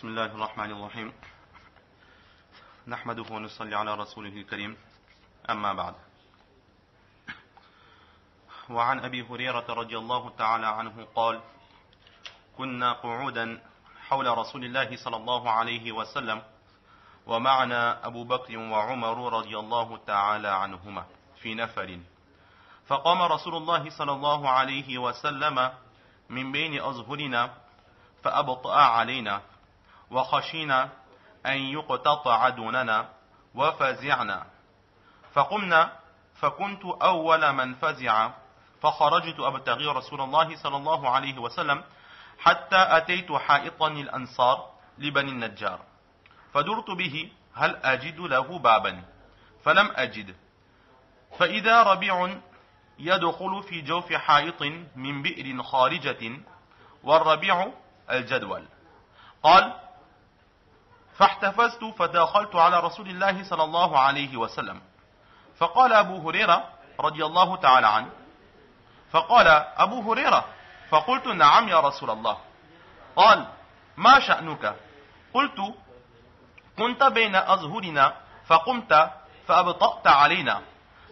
بسم الله الرحمن الرحيم نحمده ونصلي على رسوله الكريم أما بعد. وعن أبي هريرة رضي الله تعالى عنه قال: كنا قعودا حول رسول الله صلى الله عليه وسلم ومعنا أبو بكر وعمر رضي الله تعالى عنهما في نفر، فقام رسول الله صلى الله عليه وسلم من بين أظهرنا فأبطأ علينا وخشينا أن يقتطع دوننا وفزعنا، فقمنا فكنت أول من فزع، فخرجت أبتغي رسول الله صلى الله عليه وسلم حتى أتيت حائطا الأنصار لبني النجار، فدرت به هل أجد له بابا، فلم أجد، فإذا ربيع يدخل في جوف حائط من بئر خارجة، والربيع الجدول. قال: فاحتفزت فدخلت على رسول الله صلى الله عليه وسلم، فقال أبو هريرة رضي الله تعالى عنه، فقال أبو هريرة، فقلت: نعم يا رسول الله. قال: ما شأنك؟ قلت: كنت بين أظهرنا فقمت فأبطأت علينا،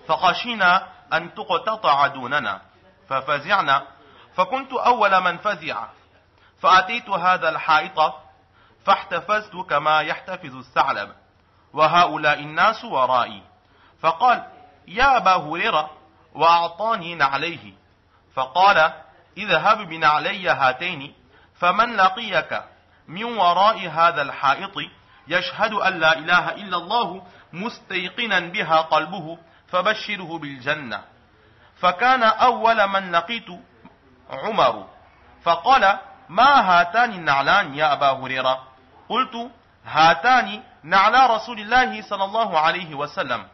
فخشينا أن تقتطع دوننا ففزعنا، فكنت أول من فزع، فأتيت هذا الحائط فاحتفزت كما يحتفز الثعلب، وهؤلاء الناس ورائي. فقال: يا أبا هريرة، وأعطاني نعليه، فقال: اذهب بنعلي هاتين، فمن لقيك من وراء هذا الحائط يشهد أن لا إله إلا الله مستيقنا بها قلبه فبشره بالجنة. فكان أول من لقيت عمر، فقال: ما هاتان النعلان يا أبا هريرة؟ قلت: هاتان نعلا رسول الله صلى الله عليه وسلم،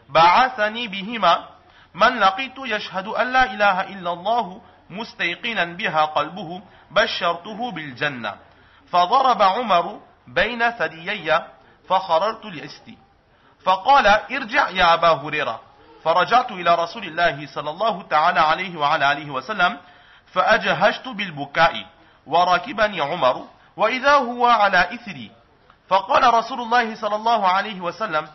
بعثني بهما من لقيت يشهد أن لا إله إلا الله مستيقنا بها قلبه بشرته بالجنة. فضرب عمر بين ثديي فخررت لأستي، فقال: ارجع يا أبا هريرة. فرجعت إلى رسول الله صلى الله تعالى عليه وعلى آله وسلم، فأجهشت بالبكاء، وركبني عمر وإذا هو على إثري، فقال رسول الله صلى الله عليه وسلم: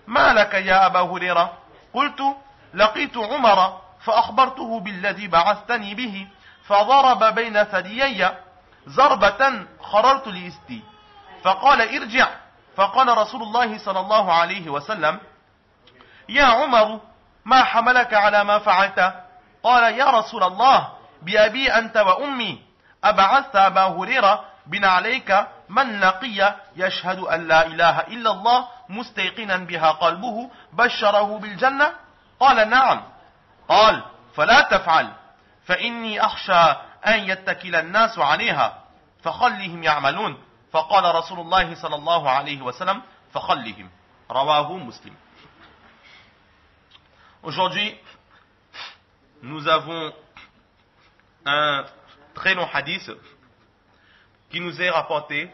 ما لك يا أبا هريرة؟ قلت: لقيت عمر فأخبرته بالذي بعثتني به، فضرب بين ثديي ضربة خررت لإستي، فقال: ارجع. فقال رسول الله صلى الله عليه وسلم: يا عمر، ما حملك على ما فعلت؟ قال: يا رسول الله، بأبي أنت وأمي، أبعثت أبا هريرة بنعليك من لقي يشهد أن لا إله إلا الله مستيقنا بها قلبه بشره بالجنة؟ قال: نعم. قال: فلا تفعل، فإني أخشى أن يتكل الناس عليها، فخلهم يعملون. فقال رسول الله صلى الله عليه وسلم: فخلهم. رواه مسلم. Aujourd'hui, nous avons un très long hadith qui nous est rapporté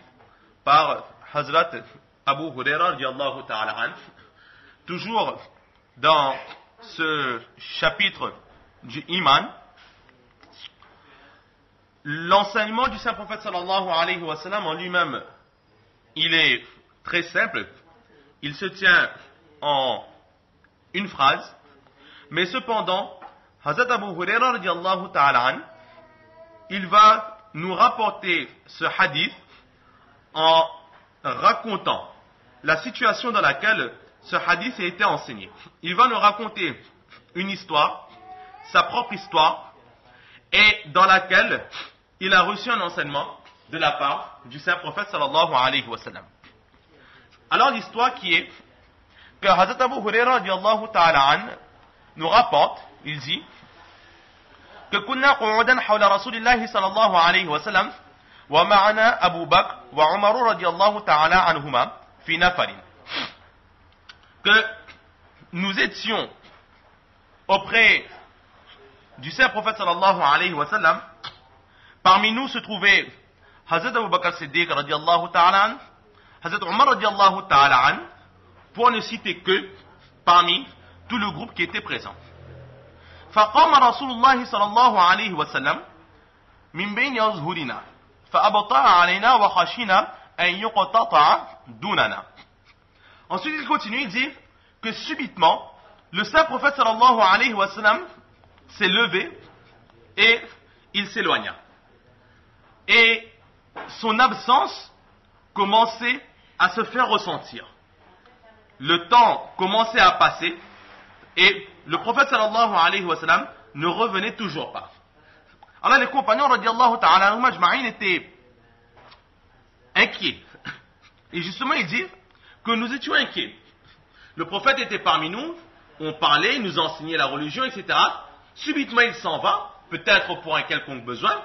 par Hazrat Abu Huraira radiyallahu ta'ala anhu, toujours dans ce chapitre du Iman. L'enseignement du Saint-Prophète sallallahu alayhi wa sallam en lui-même, il est très simple, il se tient en une phrase, mais cependant, Hazrat Abu Huraira radiyallahu ta'ala anhu, il va nous rapporter ce hadith en racontant la situation dans laquelle ce hadith a été enseigné. Il va nous raconter une histoire, sa propre histoire, et dans laquelle il a reçu un enseignement de la part du Saint-Prophète sallallahu alayhi wa sallam. Alors l'histoire qui est que Hazrat Abu Huraira radiyallahu ta'ala anhu nous rapporte, il dit que كنا قعودا حول رسول الله صلى الله عليه وسلم ومعنا أبو بكر وعمر رضي الله تعالى عنهما في نفر, que nous étions auprès du Saint-Prophète sallallahu alayhi wa sallam. Parmi nous se trouvaient Hazrat Abu Bakr Siddiq radiyallahu ta'ala an, Hazrat Umar radiyallahu ta'ala an, pour ne citer que parmi tout le groupe qui était présent. فقام رسول الله صلى الله عليه وسلم من بين أظهرنا فأبطأ علينا وخشينا أن يقتطع دوننا. Ensuite il continue, il dit que subitement le saint prophète sallallahu alayhi wa sallam s'est levé et il s'éloigna. Et son absence commençait à se faire ressentir. Le temps commençait à passer et le prophète sallallahu alayhi wa sallam ne revenait toujours pas. Alors les compagnons radiyallahu ta'ala anhum ajma'in étaient inquiets. Et justement ils disent que nous étions inquiets. Le prophète était parmi nous, on parlait, il nous enseignait la religion, etc. Subitement il s'en va, peut-être pour un quelconque besoin,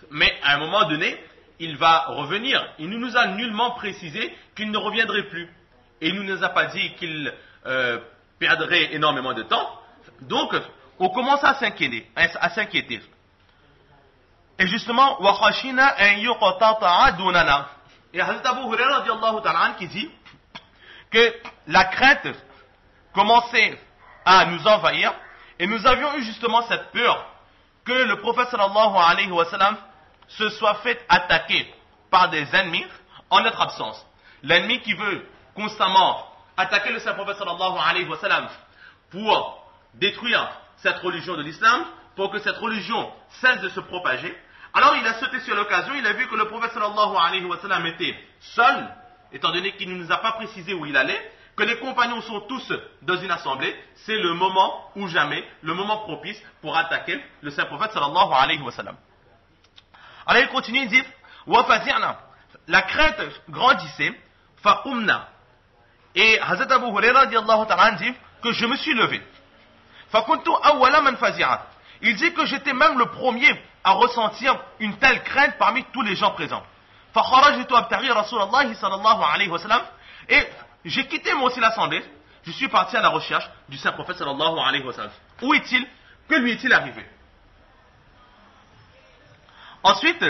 mais à un moment donné, il va revenir. Il ne nous a nullement précisé qu'il ne reviendrait plus. Et il ne nous a pas dit qu'il perdrait énormément de temps. Donc, on commence à s'inquiéter. Et justement, وَخَشِنَا أَن يُقْتَطَعَ دُونَنَا. Et Hazrat Abu Huraira radiyallahu ta'ala anhu qui dit que la crainte commençait à nous envahir et nous avions eu justement cette peur que le prophète sallallahu alayhi wa sallam se soit fait attaquer par des ennemis en notre absence. L'ennemi qui veut constamment attaquer le saint prophète sallallahu alayhi wa sallam pour détruire cette religion de l'islam, pour que cette religion cesse de se propager. Alors il a sauté sur l'occasion, il a vu que le prophète sallallahu alayhi wa sallam était seul, étant donné qu'il ne nous a pas précisé où il allait, que les compagnons sont tous dans une assemblée, c'est le moment ou jamais, le moment propice pour attaquer le saint prophète sallallahu alayhi wa sallam. Alors il continue, il dit, وَفَزِعْنَا. La crainte grandissait, فَقُمْنَا. Et Hazrat Abu Huraira radiyallahu ta'ala dit que je me suis levé. فَكُنْتُ أَوَّلَ مَنْ فَزِعَ. Il dit que j'étais même le premier à ressentir une telle crainte parmi tous les gens présents. فَخَرَجْتُ أَبْتَغِي رَسُولَ اللَّهِ صَلَى اللَّهُ عَلَيْهِ وَسَلَّمَ. Et j'ai quitté moi aussi l'assemblée, je suis parti à la recherche du saint prophète sallallahu alayhi wa sallam. Où est-il? Que lui est-il arrivé? Ensuite,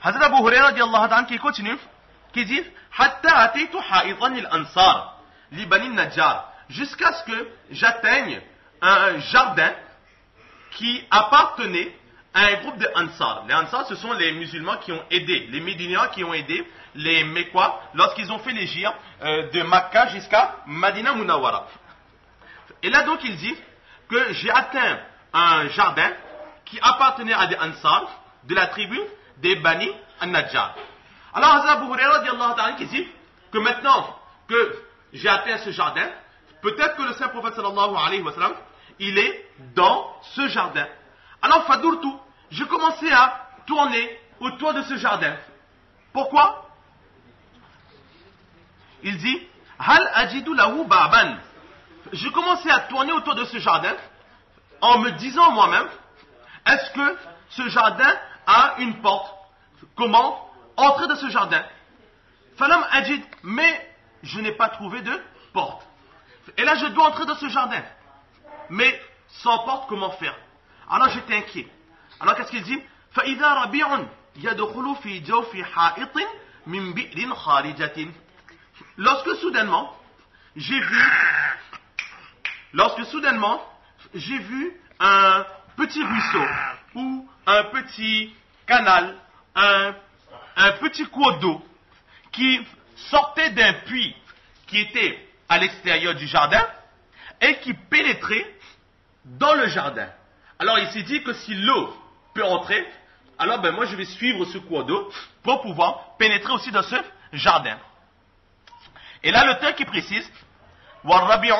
Hazrat Abu Huraira radiyallahu ta'ala qui continue, qui dit Hatta ataytu ha'idan al-ansar li bani Najjar, jusqu'à ce que j'atteigne un jardin qui appartenait à un groupe de Ansar. Les Ansar, ce sont les musulmans qui ont aidé, les Médiniens qui ont aidé les Mekwa lorsqu'ils ont fait l'hégire de Makkah jusqu'à Madina Munawwara. Et là donc il dit que j'ai atteint un jardin qui appartenait à des Ansar de la tribu des Bani An-Najjar. Alors Hazrat Abu Huraira radiyallahu ta'ala qui dit que maintenant que j'ai atteint ce jardin, peut-être que le saint prophète sallallahu alayhi wa sallam, il est dans ce jardin. Alors fadurtu, je commençais à tourner autour de ce jardin. Pourquoi? Il dit Hal ajidu lahu baban. Je commençais à tourner autour de ce jardin en me disant moi-même, est-ce que ce jardin a une porte? Comment entrer dans ce jardin? Falam ajid, mais je n'ai pas trouvé de porte. Et là je dois entrer dans ce jardin. Mais sans porte, comment faire? Alors j'étais inquiet. Alors qu'est-ce qu'il dit? فَإِذَا رَبِيعٌ يَدْخُلُ فِي جَوْفِ حَائِطٍ مِنْ بِئْرٍ خَارِجَةٍ. Lorsque soudainement, j'ai vu un petit ruisseau ou un petit canal, un petit cours d'eau qui sortait d'un puits qui était à l'extérieur du jardin et qui pénétrait dans le jardin. Alors il s'est dit que si l'eau peut entrer, alors moi je vais suivre ce cours d'eau pour pouvoir pénétrer aussi dans ce jardin. Et là le texte qui précise وَالرَّبِعُ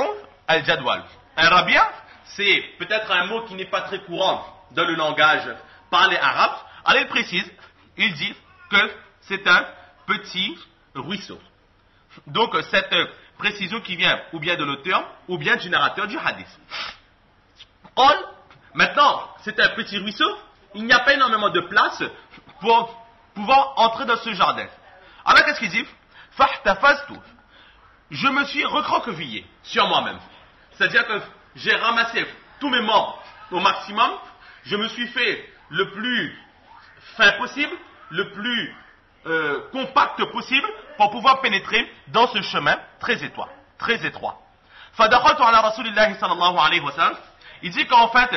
al-jadwal. Un rabia, c'est peut-être un mot qui n'est pas très courant dans le langage parlé arabe. Alors il précise, il dit que c'est un petit ruisseau. Donc cette précision qui vient ou bien de l'auteur ou bien du narrateur du hadith. Maintenant, c'est un petit ruisseau, il n'y a pas énormément de place pour pouvoir entrer dans ce jardin. Alors qu'est-ce qu'il dit? فَاحْتَفَزْتُ. Je me suis recroquevillé sur moi-même. C'est-à-dire que j'ai ramassé tous mes membres au maximum, je me suis fait le plus fin possible, le plus compact possible pour pouvoir pénétrer dans ce chemin très étroit. فَدَخَلْتُ عَلَى رَسُولِ اللَّهِ صَلَّى اللَّهُ عَلَيْهِ وَسَلَّمَ. Il dit qu'en fait,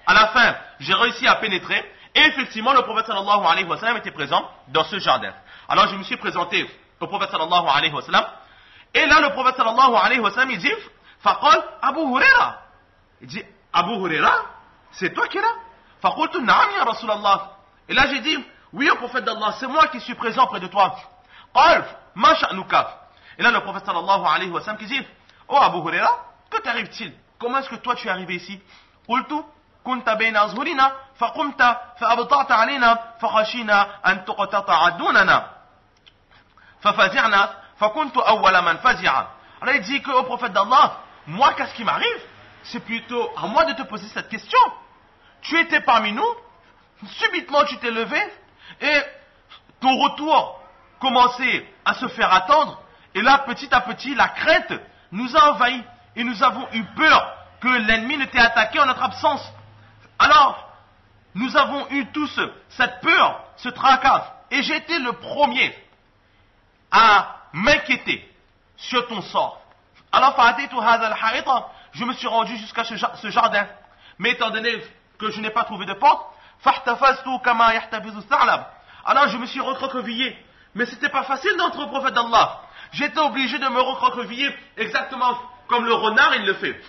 à la fin, j'ai réussi à pénétrer Et effectivement, le prophète sallallahu alayhi wa sallam était présent dans ce jardin. Alors je me suis présenté au prophète sallallahu alayhi wa sallam. Et là, le prophète sallallahu alayhi wa sallam, il dit, faqal Abu Huraira. Il dit, Abu Huraira, c'est toi qui es là? Faqultu na'am ya Rasulallah. Et là, j'ai dit, oui, au prophète d'Allah, c'est moi qui suis présent près de toi. Qal, ma sha'nuka. Et là, le prophète sallallahu alayhi wa sallam qui dit, oh Abu Huraira, que t'arrive-t-il? Comment est-ce que toi tu es arrivé ici? Qultu, كنت بين أظهرنا فقمت فأبطأت علينا فخشينا أن تقتطع دوننا ففزعنا فكنت أول من فزع. Alors il dit que au prophète d'Allah, moi qu'est-ce qui m'arrive? C'est plutôt à moi de te poser cette question. Tu étais parmi nous, subitement tu t'es levé et ton retour commençait à se faire attendre et là petit à petit la crainte nous a envahis et nous avons eu peur que l'ennemi ne t'ait attaqué en notre absence. Alors, nous avons eu tous cette peur, ce tracas, et j'ai été le premier à m'inquiéter sur ton sort. Alors, je me suis rendu jusqu'à ce jardin, mais étant donné que je n'ai pas trouvé de porte, alors je me suis recroquevillé, mais c'était pas facile d'entrer au prophète d'Allah. J'étais obligé de me recroqueviller exactement comme le renard il le fait.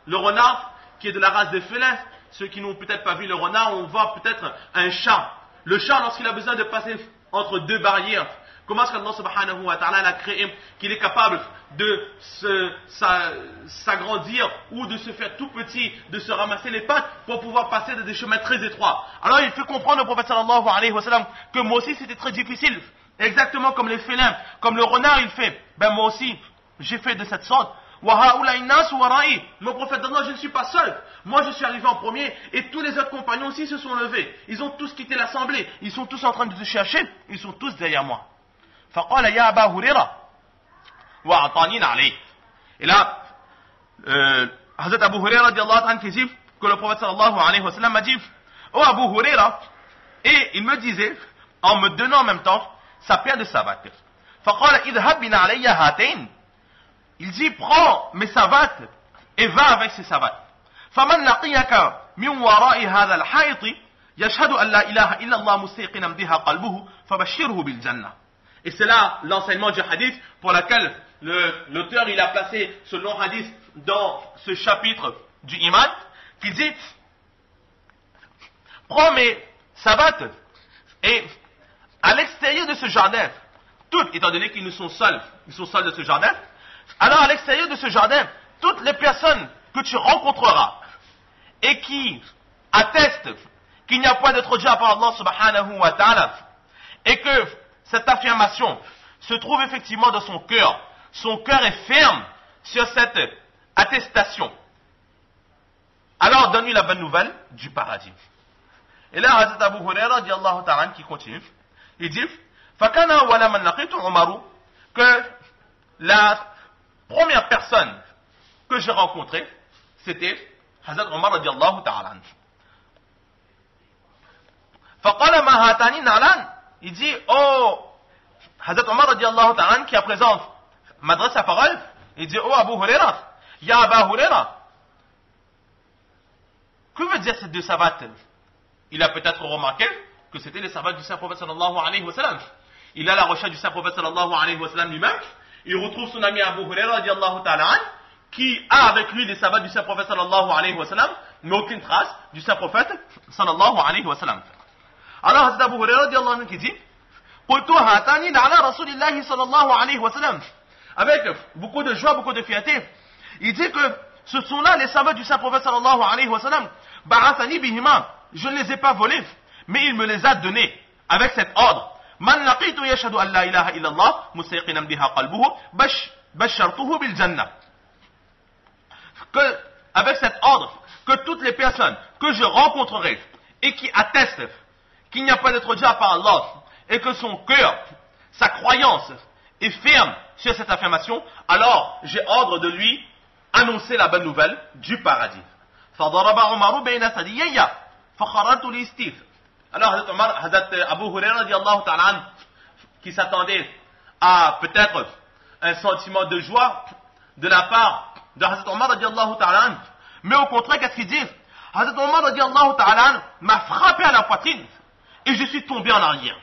Le renard qui est de la race des félins. Ceux qui n'ont peut-être pas vu le renard, on voit peut-être un chat. Le chat, lorsqu'il a besoin de passer entre deux barrières, comment est-ce qu'Allah subhanahu wa ta'ala l'a créé, qu'il est capable de s'agrandir ou de se faire tout petit, de se ramasser les pattes pour pouvoir passer dans des chemins très étroits. Alors il fait comprendre au prophète sallallahu alayhi wa sallam que moi aussi c'était très difficile. Exactement comme les félins, comme le renard il fait. Ben moi aussi, j'ai fait de cette sorte. Mon prophète d'Allah, je ne suis pas seul. Moi, je suis arrivé en premier et tous les autres compagnons aussi se sont levés. Ils ont tous quitté l'assemblée. Ils sont tous en train de se chercher. Ils sont tous derrière moi. Et là, Hazrat Abu Huraira dit que le prophète sallallahu alayhi wa sallam m'a dit, oh Abu Huraira, et il me disait, en me donnant en même temps sa paire de savates. Il dit, prends mes savates et va avec ces savates. فَمَنْ لَقِيَكَ مِنْ وَرَاءِ هَذَا الْحَيْطِ يَشْهَدُ أَنْ لَا إِلَهَ إِلَّا اللَّهُ مُسْتَيْقِنًا بِهَا قَلْبُهُ فَبَشِّرْهُ بِالْجَنَّةِ. Et c'est là l'enseignement du hadith pour lequel l'auteur il a placé ce long hadith dans ce chapitre du iman qui dit, prends mes savates et à l'extérieur de ce jardin, toutes, étant donné qu'ils sont seuls de ce jardin, alors à l'extérieur de ce jardin, toutes les personnes que tu rencontreras et qui attestent qu'il n'y a point d'être Dieu à part Allah subhanahu wa ta'ala et que cette affirmation se trouve effectivement dans son cœur est ferme sur cette attestation, alors donne-lui la bonne nouvelle du paradis. Et là, Hazrat Abu Huraira radiyallahu ta'ala qui continue, il dit فَكَانَ وَلَا مَنْ لَقِيتُ عُمَرُ, que la première personne que j'ai rencontrée, c'était Hazrat Omar radiallahu ta'ala. فَقَالَ مَا هَاتَانِ نَعْلَانِ. Il dit, oh, Hazrat Omar radiallahu ta'ala qui à présent m'adresse sa parole, il dit, oh Abu Huraira, ya Abu Huraira, que veut dire ces deux savates? Il a peut-être remarqué que c'était les savates du Saint-Prophète sallallahu alayhi wa sallam. Il a la recherche du Saint-Prophète sallallahu alayhi wa sallam lui-même. Il retrouve son ami Abu Huraira radiallahu ta'ala qui a avec lui les savates du Saint-Prophète sallallahu alayhi wa sallam, mais aucune trace du Saint-Prophète sallallahu alayhi wa sallam. Alors Hazrat Abu Huraira radiallahu anhu qui dit, qultu hatani ala rasulillahi sallallahu alayhi wa sallam, avec beaucoup de joie, beaucoup de fierté, il dit que ce sont là les savates du Saint-Prophète sallallahu alayhi wa sallam, ba'athani bihima, je ne les ai pas volés, mais il me les a donnés avec cet ordre. Man laqitu yashhadu an la ilaha illallah mustayqinan biha qalbuhu bashartuhu bil jannah. Que avec cet ordre, que toutes les personnes que je rencontrerai et qui attestent qu'il n'y a pas d'être Dieu à part Allah et que son cœur, sa croyance est ferme sur cette affirmation, alors j'ai ordre de lui annoncer la bonne nouvelle du paradis. فضرب عمر بين ثديي فخررت لاستيف. Alors Hazrat Abu Huraira radiallahu ta'ala qui s'attendait à peut-être un sentiment de joie de la part de Hazrat Omar radiallahu ta'ala, mais au contraire qu'est-ce qu'il dit? Hazrat Omar radiallahu ta'ala m'a frappé à la poitrine et je suis tombé en arrière.